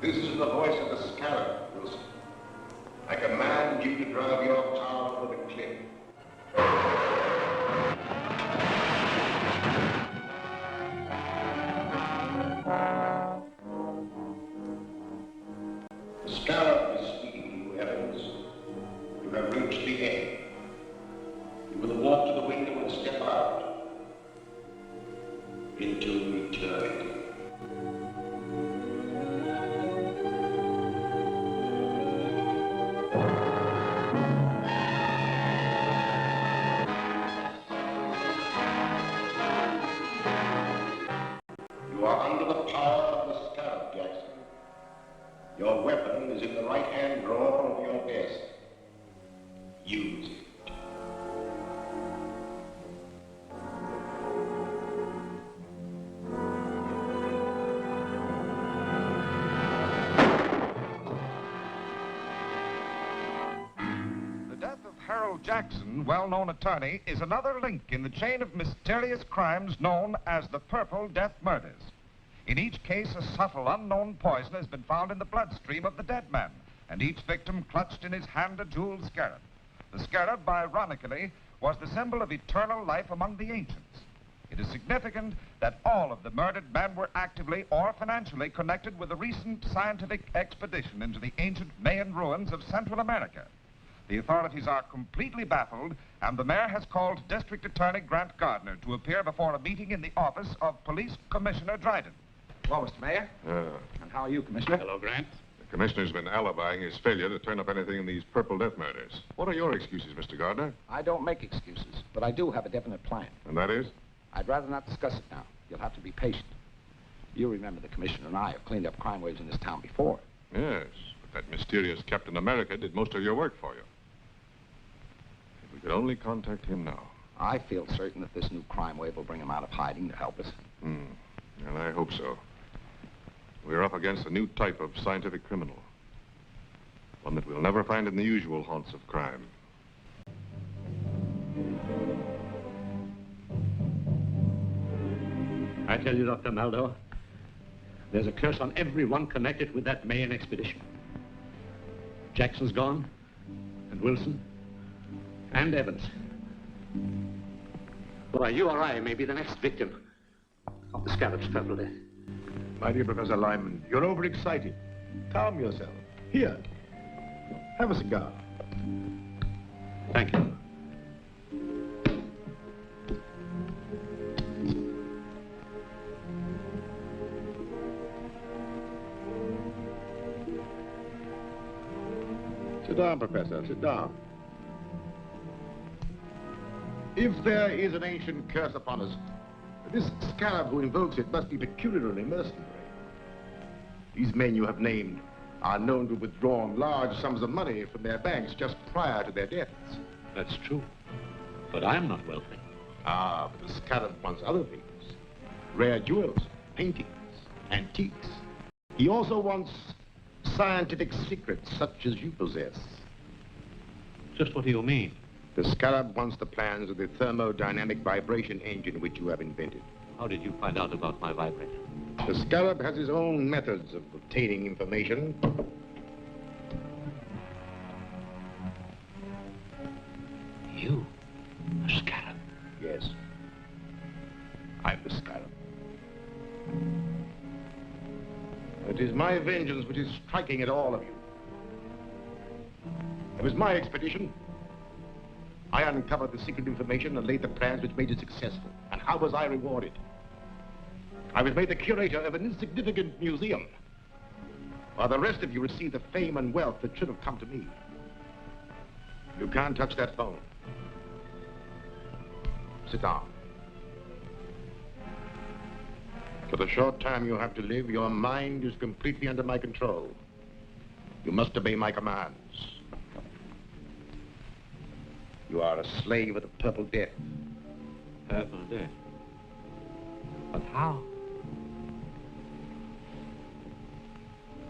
This is the voice of the scarab, Wilson. I command you to drive your car over the cliff. The scarab is speaking to you, Evans. You have reached the end. You will walk to the window and step out into eternity. You are under the power of the scarab, Jackson. Your weapon is in the right-hand drawer of your desk. Use it. The death of Harold Jackson, well-known attorney, is another link in the chain of mysterious crimes known as the Purple Death Murders. In each case, a subtle, unknown poison has been found in the bloodstream of the dead man, and each victim clutched in his hand a jeweled scarab. The scarab, ironically, was the symbol of eternal life among the ancients. It is significant that all of the murdered men were actively or financially connected with a recent scientific expedition into the ancient Mayan ruins of Central America. The authorities are completely baffled, and the mayor has called District Attorney Grant Gardner to appear before a meeting in the office of Police Commissioner Dryden. Well, Mr. Mayor. And how are you, Commissioner? Hello, Grant. The commissioner's been alibying his failure to turn up anything in these Purple Death murders. What are your excuses, Mr. Gardner? I don't make excuses, but I do have a definite plan. And that is? I'd rather not discuss it now. You'll have to be patient. You remember the commissioner and I have cleaned up crime waves in this town before. Yes, but that mysterious Captain America did most of your work for you. If we could only contact him now. I feel certain that this new crime wave will bring him out of hiding to help us. And I hope so. We're up against a new type of scientific criminal. One that we'll never find in the usual haunts of crime. I tell you, Dr. Maldo, there's a curse on everyone connected with that Mayan expedition. Jackson's gone, and Wilson, and Evans. Why, you or I may be the next victim of the scarab's purple death. My dear Professor Lyman, you're overexcited. Calm yourself. Here, have a cigar. Thank you. Sit down, Professor, sit down. If there is an ancient curse upon us, this scarab who invokes it must be peculiarly mercenary. These men you have named are known to have withdrawn large sums of money from their banks just prior to their deaths. That's true. But I'm not wealthy. Ah, but the scarab wants other things. Rare jewels, paintings, antiques. He also wants scientific secrets such as you possess. Just what do you mean? The scarab wants the plans of the thermodynamic vibration engine which you have invented. How did you find out about my vibrator? The scarab has his own methods of obtaining information. You? A scarab? Yes. I'm the scarab. It is my vengeance which is striking at all of you. It was my expedition. I uncovered the secret information and laid the plans which made it successful. And how was I rewarded? I was made the curator of an insignificant museum, while the rest of you received the fame and wealth that should have come to me. You can't touch that phone. Sit down. For the short time you have to live, your mind is completely under my control. You must obey my commands. You are a slave of the Purple Death. Purple death? But how?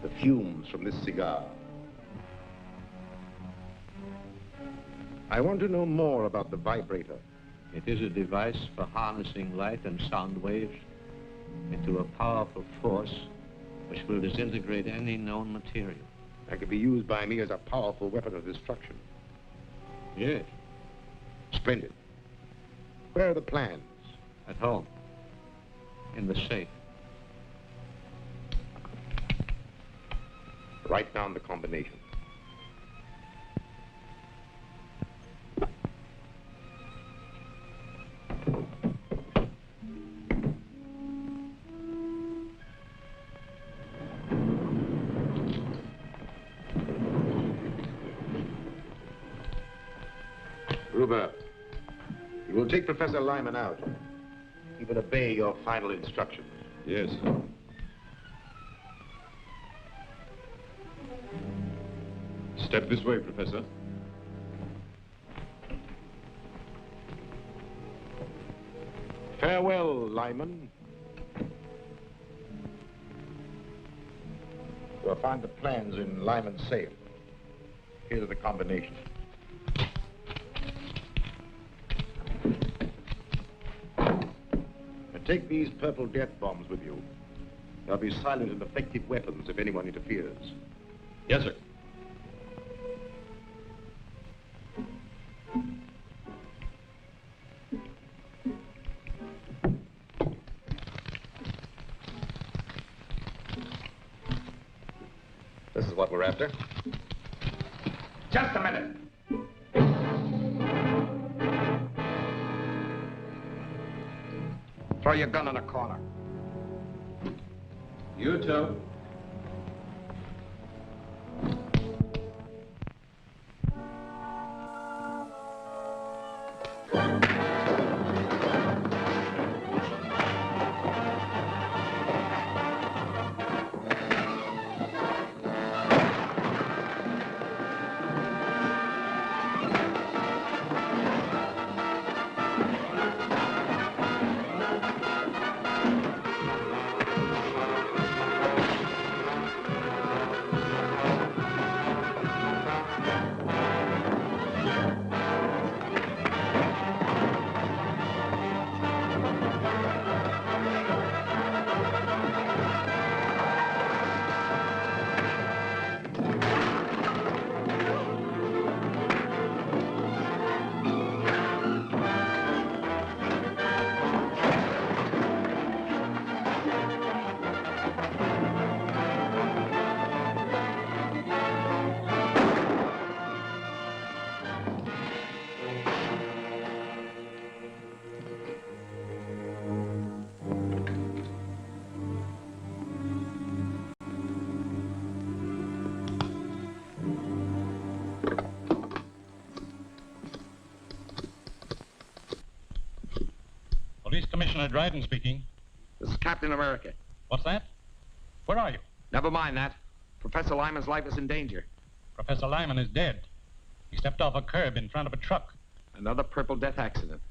The fumes from this cigar. I want to know more about the vibrator. It is a device for harnessing light and sound waves into a powerful force which will disintegrate any known material. That could be used by me as a powerful weapon of destruction. Yes. Splendid. Where are the plans? At home. In the safe. Write down the combination. Gruber, you will take Professor Lyman out. He will obey your final instructions. Yes. Step this way, Professor. Farewell, Lyman. You'll find the plans in Lyman's safe. Here's the combination. And take these purple death bombs with you. They'll be silent and effective weapons if anyone interferes. Yes, sir. This is what we're after. Just a minute. Throw your gun in a corner. You too. Police Commissioner Dryden speaking. This is Captain America. What's that? Where are you? Never mind that. Professor Lyman's life is in danger. Professor Lyman is dead. He stepped off a curb in front of a truck. Another Purple Death accident.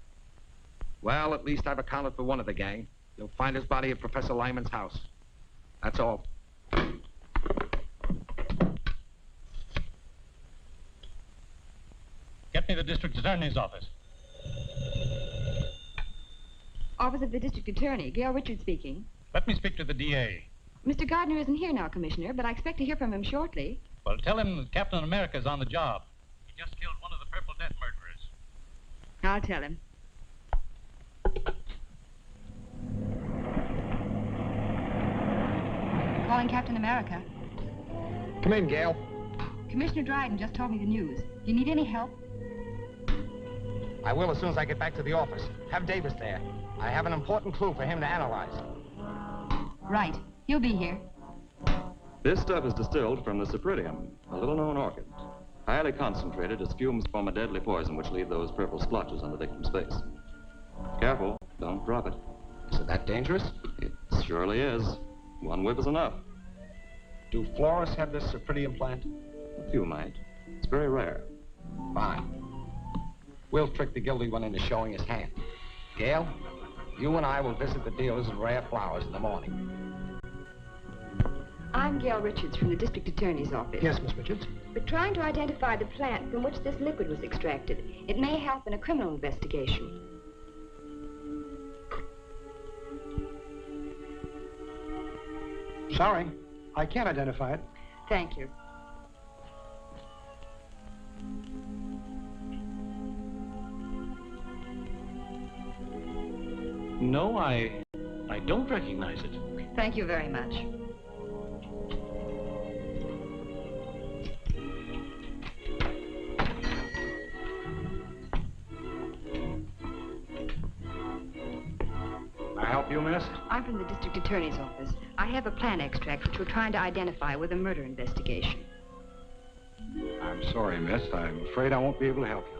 Well, at least I've accounted for one of the gang. You'll find his body at Professor Lyman's house. That's all. Get me the district attorney's office. Office of the District Attorney, Gail Richards speaking. Let me speak to the DA. Mr. Gardner isn't here now, Commissioner, but I expect to hear from him shortly. Well, tell him that Captain America's on the job. He just killed one of the Purple Death murderers. I'll tell him. Calling Captain America. Come in, Gail. Commissioner Dryden just told me the news. Do you need any help? I will as soon as I get back to the office. Have Davis there. I have an important clue for him to analyze. Right. He'll be here. This stuff is distilled from the cypripedium, a little-known orchid. Highly concentrated as fumes form a deadly poison which leave those purple splotches on the victim's face. Careful, don't drop it. Is it that dangerous? It surely is. One whiff is enough. Do florists have this cypripedium plant? A few might. It's very rare. Fine. We'll trick the guilty one into showing his hand. Gail, you and I will visit the dealers in rare flowers in the morning. I'm Gail Richards from the District Attorney's office. Yes, Miss Richards. We're trying to identify the plant from which this liquid was extracted. It may help in a criminal investigation. Sorry. I can't identify it. Thank you. No, I don't recognize it. Thank you very much. Can I help you, miss? I'm from the district attorney's office. I have a plan extract which we're trying to identify with a murder investigation. I'm sorry, miss. I'm afraid I won't be able to help you.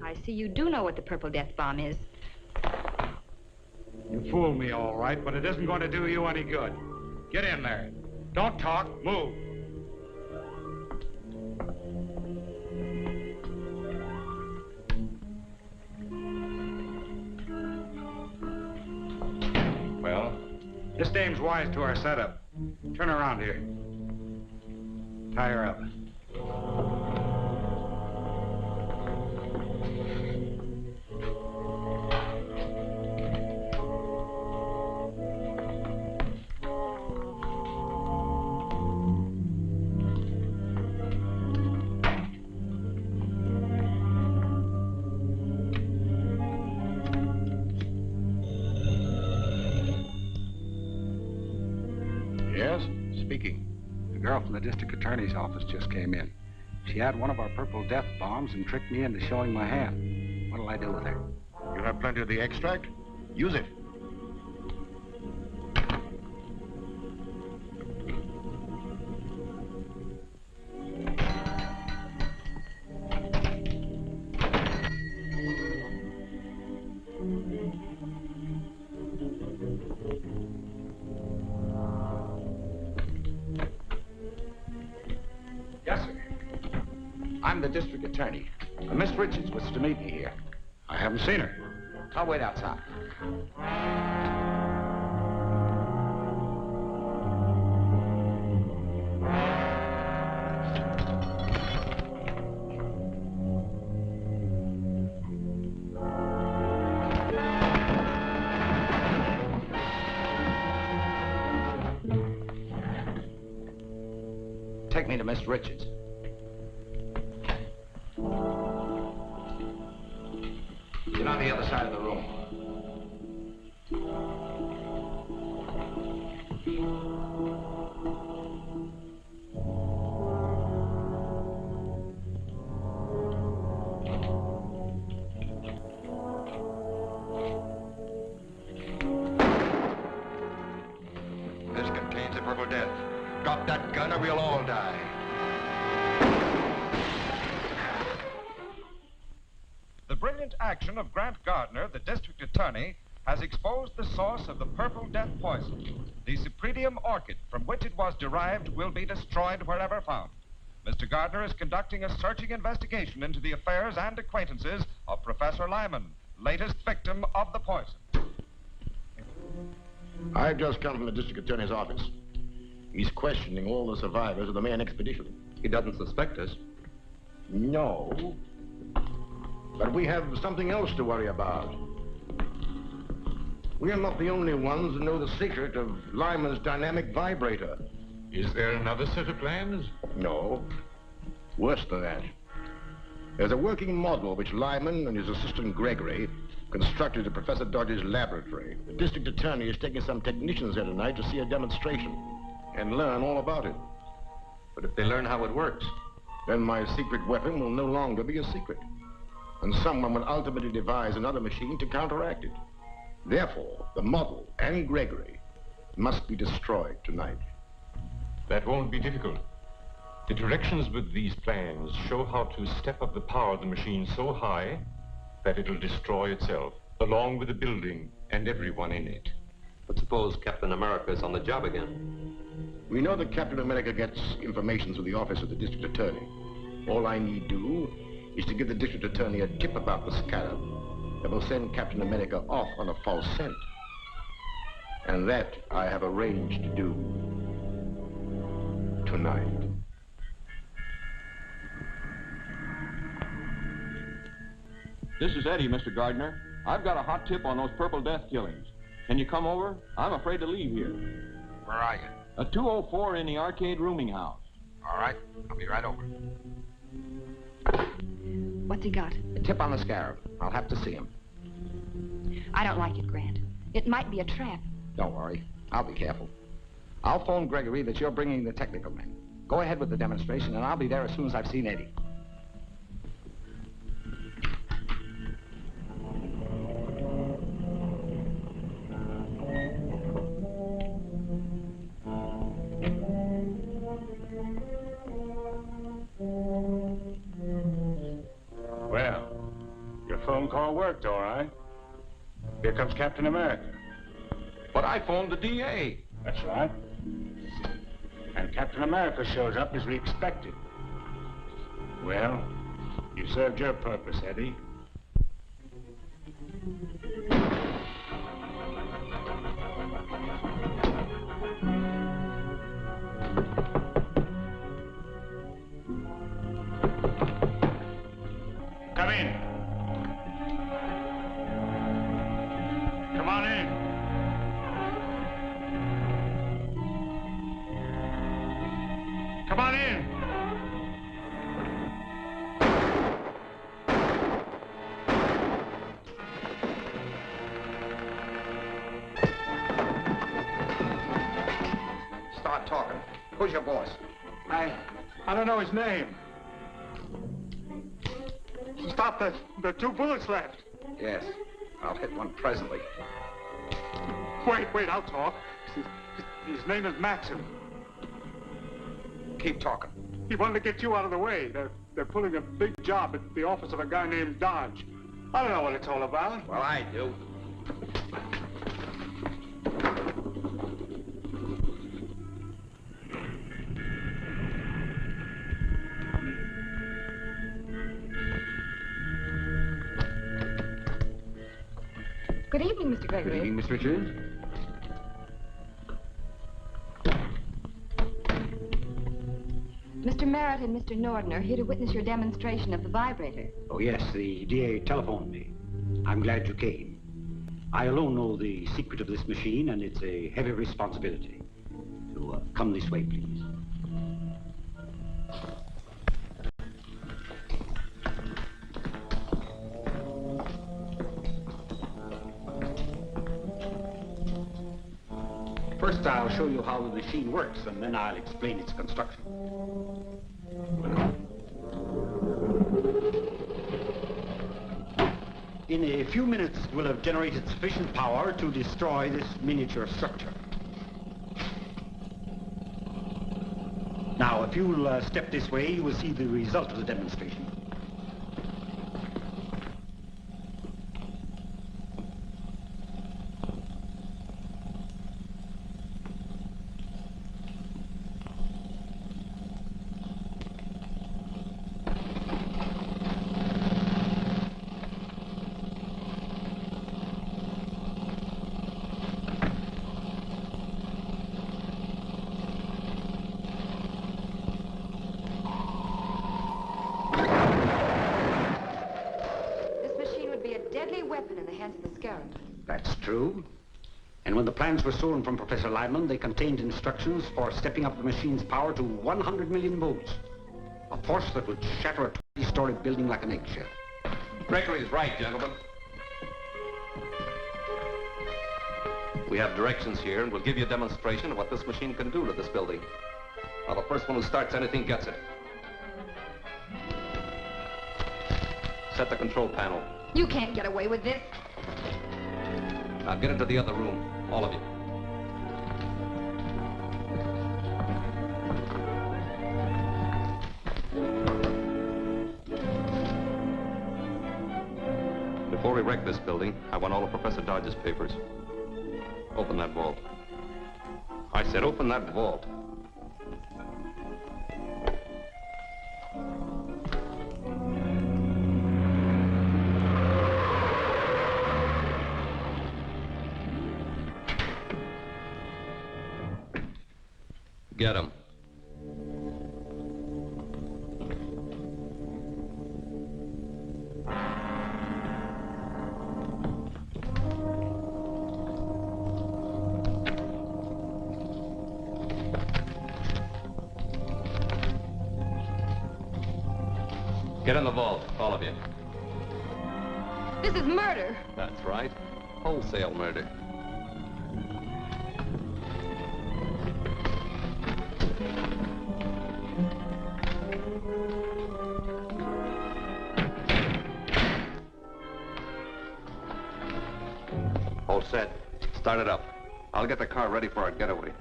I see you do know what the Purple Death Bomb is. You fooled me, all right, but it isn't going to do you any good. Get in there. Don't talk. Move. Well, this dame's wise to our setup. Turn around here. Tie her up. Yes, speaking. The girl from the district attorney's office just came in. She had one of our Purple Death bombs and tricked me into showing my hand. What'll I do with her? You have plenty of the extract? Use it. Yes, sir. I'm the district attorney. Miss Richards was to meet me here. I haven't seen her. I'll wait outside. Take me to Miss Richards. Get on the other side of the room. This contains the Purple Death. Drop that gun or we'll all die. The brilliant action of Grant Gardner, the district attorney, has exposed the source of the Purple Death poison. The Cypripedium orchid from which it was derived will be destroyed wherever found. Mr. Gardner is conducting a searching investigation into the affairs and acquaintances of Professor Lyman, latest victim of the poison. I've just come from the district attorney's office. He's questioning all the survivors of the Mayan expedition. He doesn't suspect us. No. But we have something else to worry about. We are not the only ones who know the secret of Lyman's dynamic vibrator. Is there another set of plans? No. Worse than that. There's a working model which Lyman and his assistant Gregory constructed at Professor Dodge's laboratory. The district attorney is taking some technicians here tonight to see a demonstration and learn all about it. But if they learn how it works, then my secret weapon will no longer be a secret. And someone will ultimately devise another machine to counteract it. Therefore, the model and Gregory must be destroyed tonight. that won't be difficult. The directions with these plans show how to step up the power of the machine so high that it'll destroy itself, along with the building and everyone in it. But suppose Captain America's on the job again? We know that Captain America gets information through the office of the district attorney. All I need do is to give the district attorney a tip about the scarab that will send Captain America off on a false scent. And that I have arranged to do tonight. This is Eddie, Mr. Gardner. I've got a hot tip on those Purple Death killings. Can you come over? I'm afraid to leave here. Where are you? 204 in the arcade rooming house. All right, I'll be right over. What's he got? A tip on the Scarab. I'll have to see him. I don't like it, Grant. It might be a trap. Don't worry. I'll be careful. I'll phone Gregory that you're bringing the technical men. Go ahead with the demonstration, and I'll be there as soon as I've seen Eddie. Well, your phone call worked, all right. Here comes Captain America. But I phoned the DA. That's right. And Captain America shows up as we expected. Well, you served your purpose, Eddie. Come in. Come on in. Come on in. Start talking. Who's your boss? I don't know his name. Stop the 2 bullets left. Yes. I'll hit one presently. Wait, I'll talk. His name is Maxim. Keep talking. He wanted to get you out of the way. They're pulling a big job at the office of a guy named Dodge. I don't know what it's all about. Well, I do. Good evening, Mr. Gregory. Good evening, Miss Richards. Mr. Merritt and Mr. Norden are here to witness your demonstration of the vibrator. Oh, yes, the DA telephoned me. I'm glad you came. I alone know the secret of this machine, and it's a heavy responsibility. So, come this way, please. First, I'll show you how the machine works, and then I'll explain its construction. In a few minutes, we'll have generated sufficient power to destroy this miniature structure. Now, if you'll step this way, you will see the result of the demonstration. That's true. And when the plans were stolen from Professor Lyman, they contained instructions for stepping up the machine's power to 100 million volts. A force that would shatter a 20-story building like an eggshell. Gregory's right, gentlemen. We have directions here, and we'll give you a demonstration of what this machine can do to this building. Now, the first one who starts anything gets it. Set the control panel. You can't get away with this. Now get into the other room, all of you. Before we wreck this building, I want all of Professor Dodge's papers. Open that vault. I said open that vault. Get him. Get in the vault, all of you. This is murder. That's right. Wholesale murder. All set. Start it up. I'll get the car ready for our getaway.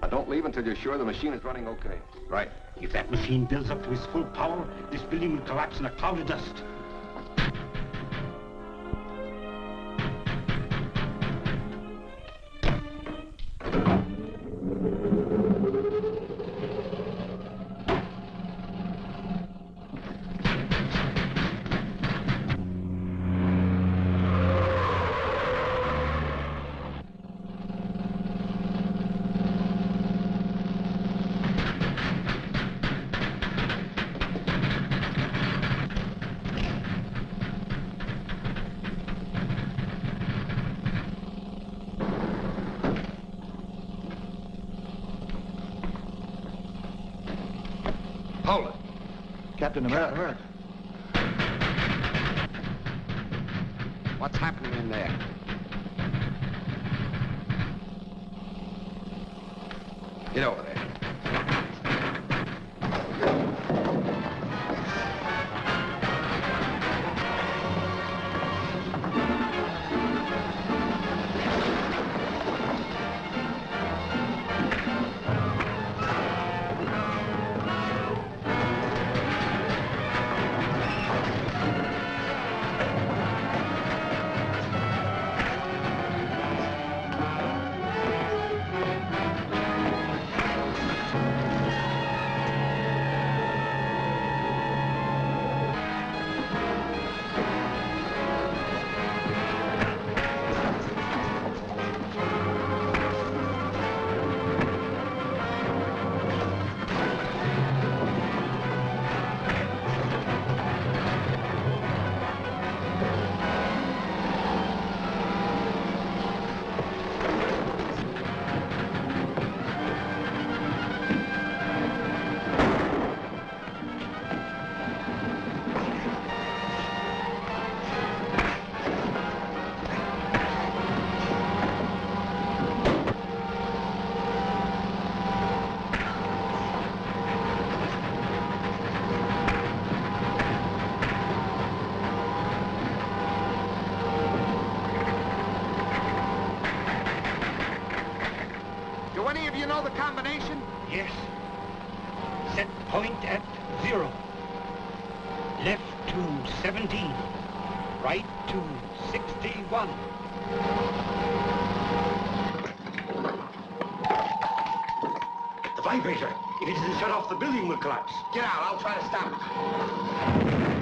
Now, don't leave until you're sure the machine is running okay. Right. If that machine builds up to its full power, this building will collapse in a cloud of dust. Hold it. Captain America. What's happening in there? Get over there. Do any of you know the combination? Yes. Set point at 0. Left to 17. Right to 61. The vibrator. If it isn't shut off, the building will collapse. Get out. I'll try to stop it.